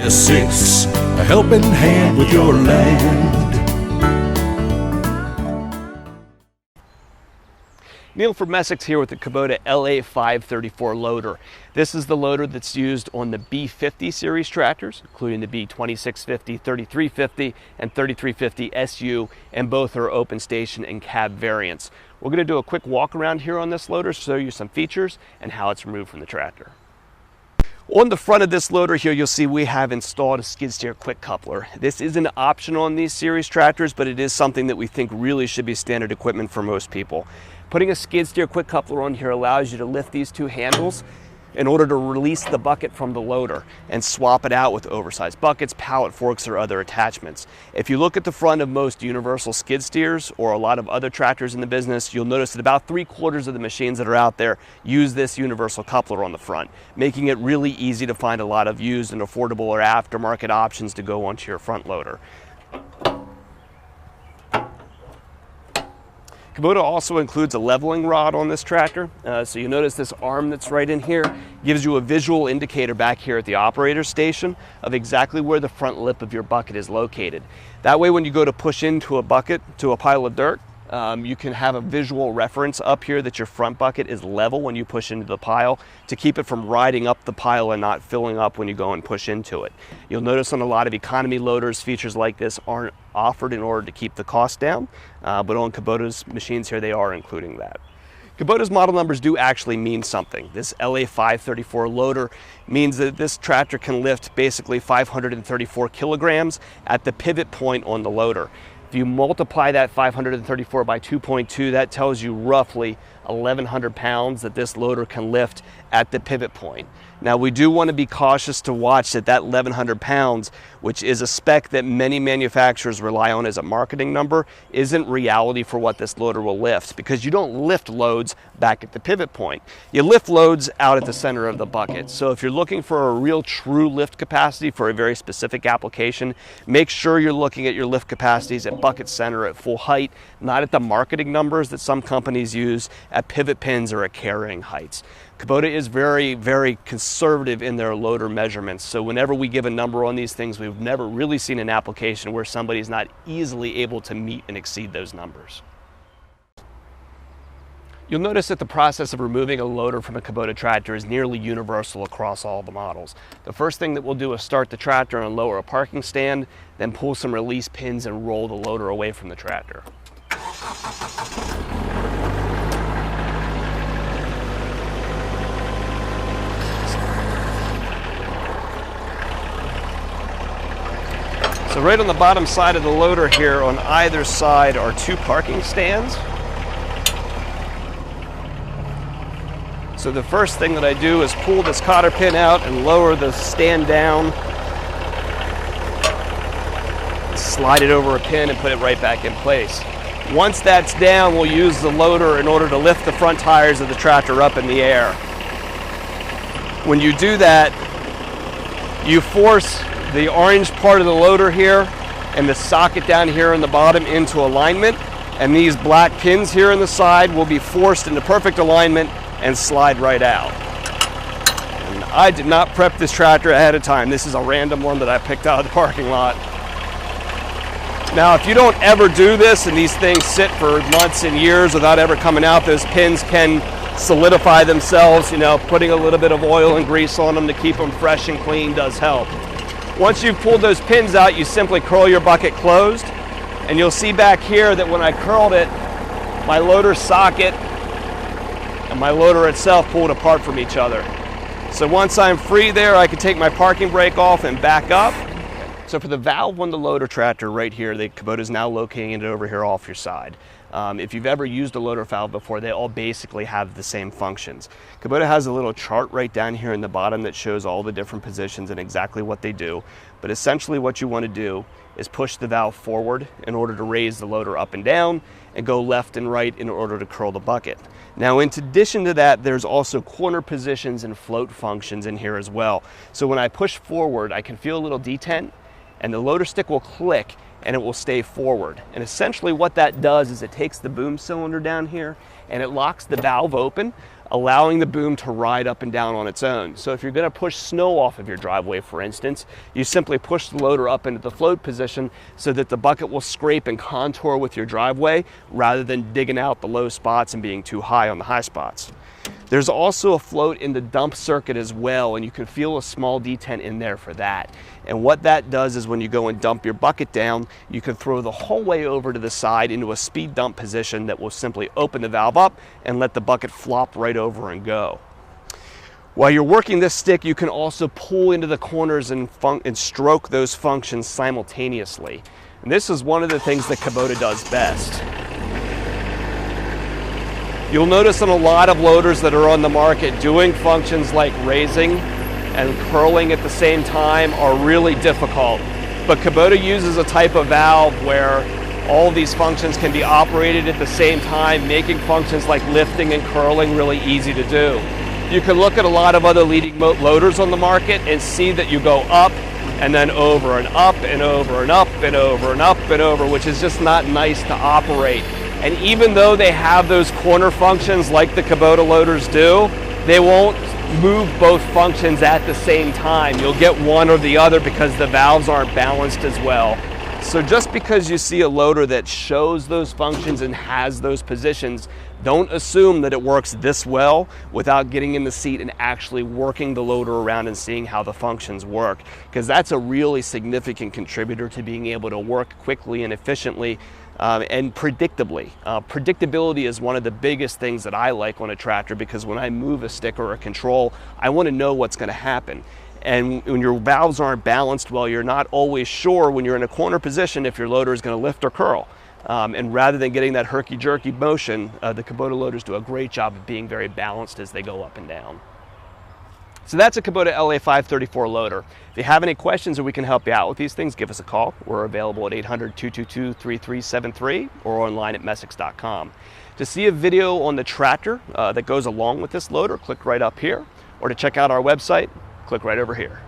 Messick's, a helping hand with your land. Neil from Messick's here with the Kubota LA534 loader. This is the loader that's used on the B50 series tractors, including the B2650, 3350, and 3350 SU, and both are open station and cab variants. We're going to do a quick walk around here on this loader, show you some features and how it's removed from the tractor. On the front of this loader here, you'll see we have installed a skid steer quick coupler. This isn't optional on these series tractors, but it is something that we think really should be standard equipment for most people. Putting a skid steer quick coupler on here allows you to lift these two handles in order to release the bucket from the loader and swap it out with oversized buckets, pallet forks, or other attachments. If you look at the front of most universal skid steers or a lot of other tractors in the business, you'll notice that about 3/4 of the machines that are out there use this universal coupler on the front, making it really easy to find a lot of used and affordable or aftermarket options to go onto your front loader. Kubota also includes a leveling rod on this tractor. So you notice this arm that's right in here gives you a visual indicator back here at the operator station of exactly where the front lip of your bucket is located. That way when you go to push into a bucket, to a pile of dirt, you can have a visual reference up here that your front bucket is level when you push into the pile to keep it from riding up the pile and not filling up when you go and push into it. You'll notice on a lot of economy loaders, features like this aren't offered in order to keep the cost down, but on Kubota's machines here, they are including that. Kubota's model numbers do actually mean something. This LA534 loader means that this tractor can lift basically 534 kilograms at the pivot point on the loader. If you multiply that 534 by 2.2, that tells you roughly 1,100 pounds that this loader can lift at the pivot point. Now we do want to be cautious to watch that 1,100 pounds, which is a spec that many manufacturers rely on as a marketing number, isn't reality for what this loader will lift, because you don't lift loads back at the pivot point. You lift loads out at the center of the bucket. So if you're looking for a real true lift capacity for a very specific application, make sure you're looking at your lift capacities at bucket center at full height, not at the marketing numbers that some companies use at pivot pins or at carrying heights. Kubota is very, very conservative in their loader measurements. So whenever we give a number on these things, we've never really seen an application where somebody's not easily able to meet and exceed those numbers. You'll notice that the process of removing a loader from a Kubota tractor is nearly universal across all the models. The first thing that we'll do is start the tractor and lower a parking stand, then pull some release pins and roll the loader away from the tractor. So right on the bottom side of the loader here, on either side are two parking stands. So the first thing that I do is pull this cotter pin out and lower the stand down. Slide it over a pin and put it right back in place. Once that's down, we'll use the loader in order to lift the front tires of the tractor up in the air. When you do that, you force the orange part of the loader here and the socket down here in the bottom into alignment, and these black pins here on the side will be forced into perfect alignment and slide right out. And I did not prep this tractor ahead of time. This is a random one that I picked out of the parking lot. Now, if you don't ever do this and these things sit for months and years without ever coming out, those pins can solidify themselves. You know, putting a little bit of oil and grease on them to keep them fresh and clean does help. Once you've pulled those pins out, you simply curl your bucket closed, and you'll see back here that when I curled it, my loader socket and my loader itself pulled apart from each other. So once I'm free there, I can take my parking brake off and back up. So for the valve on the loader tractor right here, the Kubota is now locating it over here off your side. If you've ever used a loader valve before, they all basically have the same functions. Kubota has a little chart right down here in the bottom that shows all the different positions and exactly what they do. But essentially what you want to do is push the valve forward in order to raise the loader up and down, and go left and right in order to curl the bucket. Now, in addition to that, there's also corner positions and float functions in here as well. So when I push forward, I can feel a little detent, and the loader stick will click and it will stay forward. And essentially what that does is it takes the boom cylinder down here and it locks the valve open allowing the boom to ride up and down on its own. So if you're going to push snow off of your driveway, for instance, you simply push the loader up into the float position so that the bucket will scrape and contour with your driveway rather than digging out the low spots and being too high on the high spots. There's also a float in the dump circuit as well, and you can feel a small detent in there for that. And what that does is when you go and dump your bucket down, you can throw the whole way over to the side into a speed dump position that will simply open the valve up and let the bucket flop right over and go. While you're working this stick, you can also pull into the corners and stroke those functions simultaneously. And this is one of the things that Kubota does best. You'll notice on a lot of loaders that are on the market, doing functions like raising and curling at the same time are really difficult. But Kubota uses a type of valve where all these functions can be operated at the same time, making functions like lifting and curling really easy to do. You can look at a lot of other leading loaders on the market and see that you go up and then over and up and over and up and over and up and over, which is just not nice to operate. And even though they have those corner functions like the Kubota loaders do, they won't move both functions at the same time. You'll get one or the other because the valves aren't balanced as well. So just because you see a loader that shows those functions and has those positions, don't assume that it works this well without getting in the seat and actually working the loader around and seeing how the functions work, because that's a really significant contributor to being able to work quickly and efficiently and predictably. Predictability is one of the biggest things that I like on a tractor, because when I move a stick or a control, I want to know what's going to happen. And when your valves aren't balanced well, you're not always sure when you're in a corner position if your loader is going to lift or curl. And rather than getting that herky-jerky motion, the Kubota loaders do a great job of being very balanced as they go up and down. So that's a Kubota LA534 loader. If you have any questions or we can help you out with these things, give us a call. We're available at 800-222-3373 or online at Messick.com. To see a video on the tractor that goes along with this loader, click right up here. Or to check out our website, click right over here.